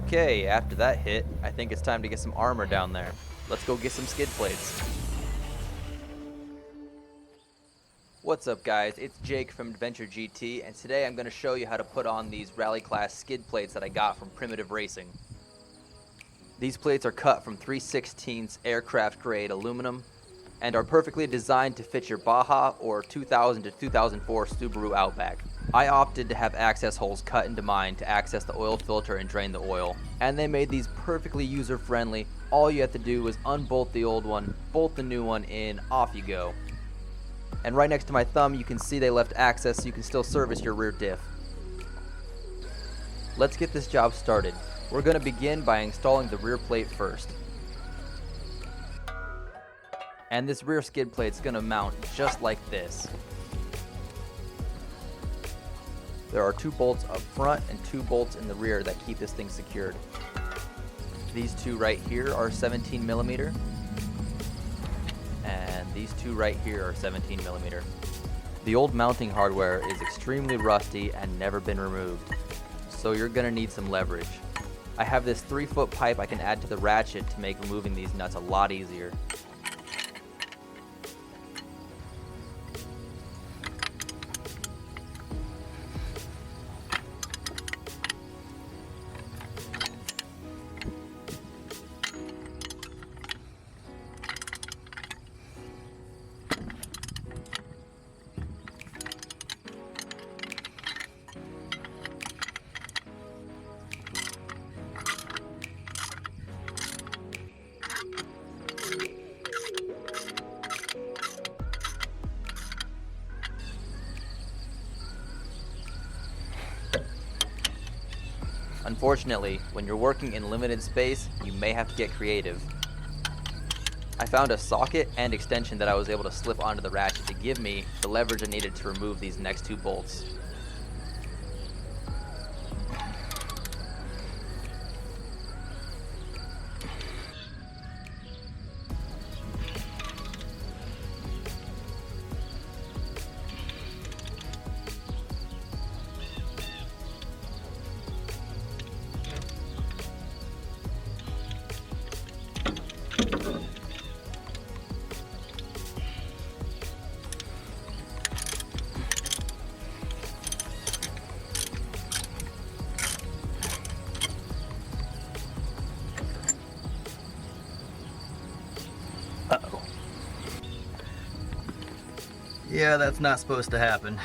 Okay, after that hit, I think it's time to get some armor down there. Let's go get some skid plates. What's up guys, it's Jake from Adventure GT, and today I'm going to show you how to put on these rally class skid plates that I got from Primitive Racing. These plates are cut from 3/16 aircraft grade aluminum and are perfectly designed to fit your Baja or 2000 to 2004 Subaru Outback. I opted to have access holes cut into mine to access the oil filter and drain the oil, and they made these perfectly user friendly. All you have to do is unbolt the old one, bolt the new one in, off you go. And right next to my thumb you can see they left access so you can still service your rear diff. Let's get this job started. We're going to begin by installing the rear plate first. And this rear skid plate is going to mount just like this. There are 2 bolts up front and 2 bolts in the rear that keep this thing secured. These 2 right here are 17mm, and these 2 right here are 17mm. The old mounting hardware is extremely rusty and never been removed, so you're going to need some leverage. I have this 3-foot pipe I can add to the ratchet to make removing these nuts a lot easier. Unfortunately, when you're working in limited space, you may have to get creative. I found a socket and extension that I was able to slip onto the ratchet to give me the leverage I needed to remove these next 2 bolts. Uh-oh. Yeah, that's not supposed to happen.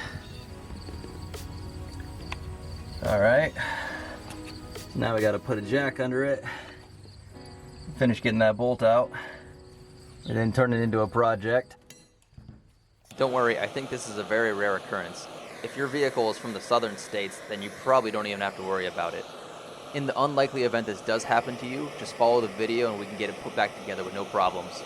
Alright. Now we gotta put a jack under it. Finish getting that bolt out. And then turn it into a project. Don't worry, I think this is a very rare occurrence. If your vehicle is from the southern states, then you probably don't even have to worry about it. In the unlikely event this does happen to you, just follow the video and we can get it put back together with no problems.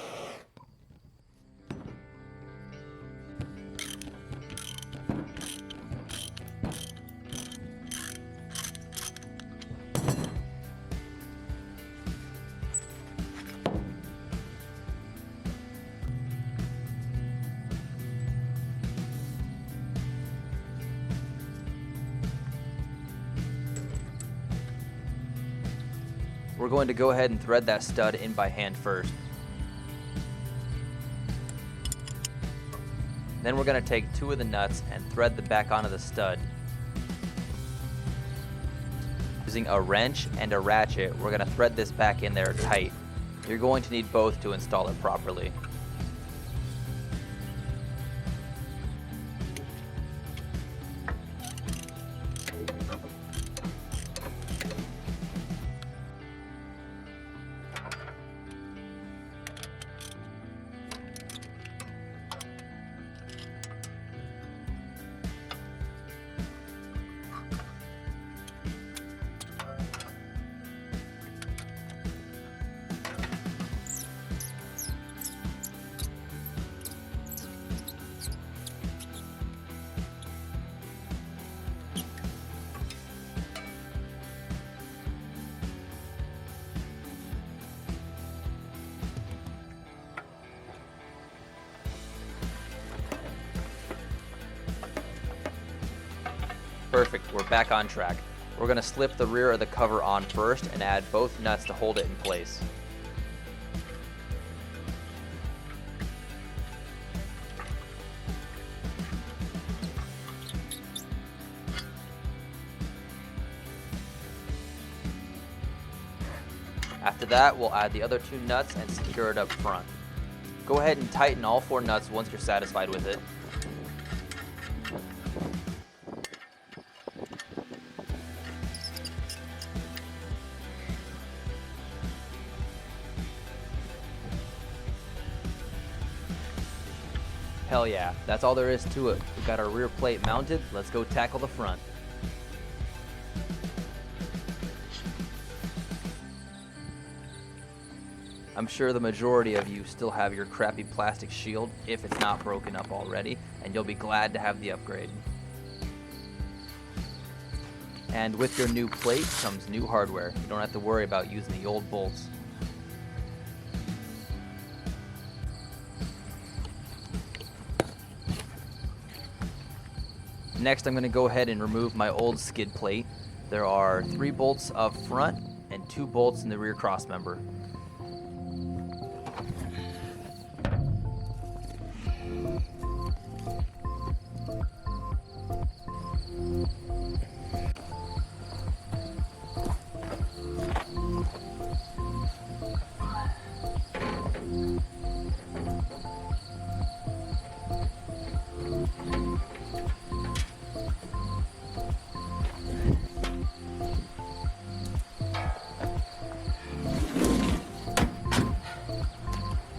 We're going to go ahead and thread that stud in by hand first. Then we're going to take 2 of the nuts and thread the back onto the stud. Using a wrench and a ratchet, we're going to thread this back in there tight. You're going to need both to install it properly. Perfect, we're back on track. We're going to slip the rear of the cover on first and add both nuts to hold it in place. After that, we'll add the other 2 nuts and secure it up front. Go ahead and tighten all 4 nuts once you're satisfied with it. Hell yeah, that's all there is to it. We've got our rear plate mounted, let's go tackle the front. I'm sure the majority of you still have your crappy plastic shield, if it's not broken up already, and you'll be glad to have the upgrade. And with your new plate comes new hardware. You don't have to worry about using the old bolts. Next, I'm going to go ahead and remove my old skid plate. There are 3 bolts up front and 2 bolts in the rear crossmember.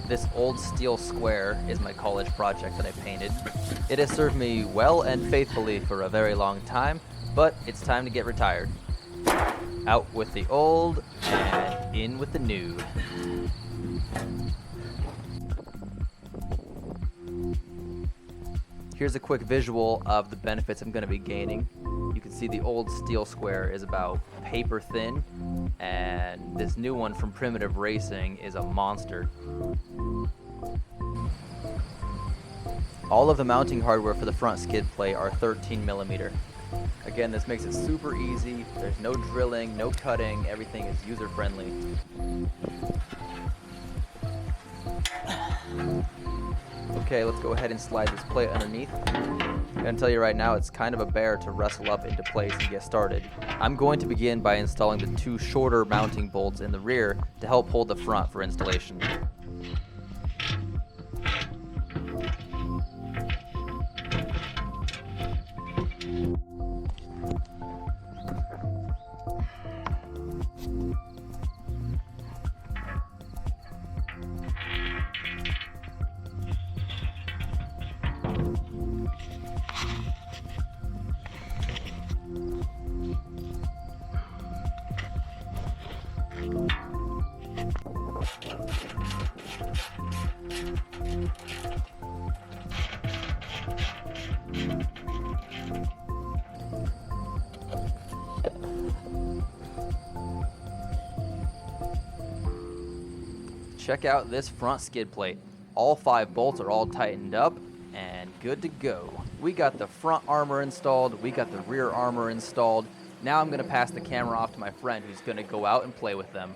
This old steel square is my college project that I painted. It has served me well and faithfully for a very long time, but it's time to get retired. Out with the old and in with the new. Here's a quick visual of the benefits I'm going to be gaining. You can see the old steel square is about paper thin, and this new one from Primitive Racing is a monster. All of the mounting hardware for the front skid plate are 13mm. Again, this makes it super easy. There's no drilling, no cutting, everything is user-friendly. Okay, let's go ahead and slide this plate underneath. I'm going to tell you right now, it's kind of a bear to wrestle up into place and get started. I'm going to begin by installing the 2 shorter mounting bolts in the rear to help hold the front for installation. Check out this front skid plate. All 5 bolts are all tightened up and good to go. We got the front armor installed, we got the rear armor installed. Now I'm going to pass the camera off to my friend who's going to go out and play with them.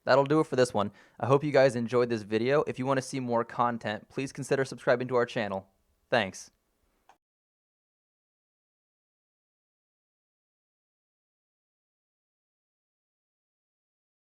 That'll do it for this one. I hope you guys enjoyed this video. If you want to see more content, please consider subscribing to our channel. Thanks.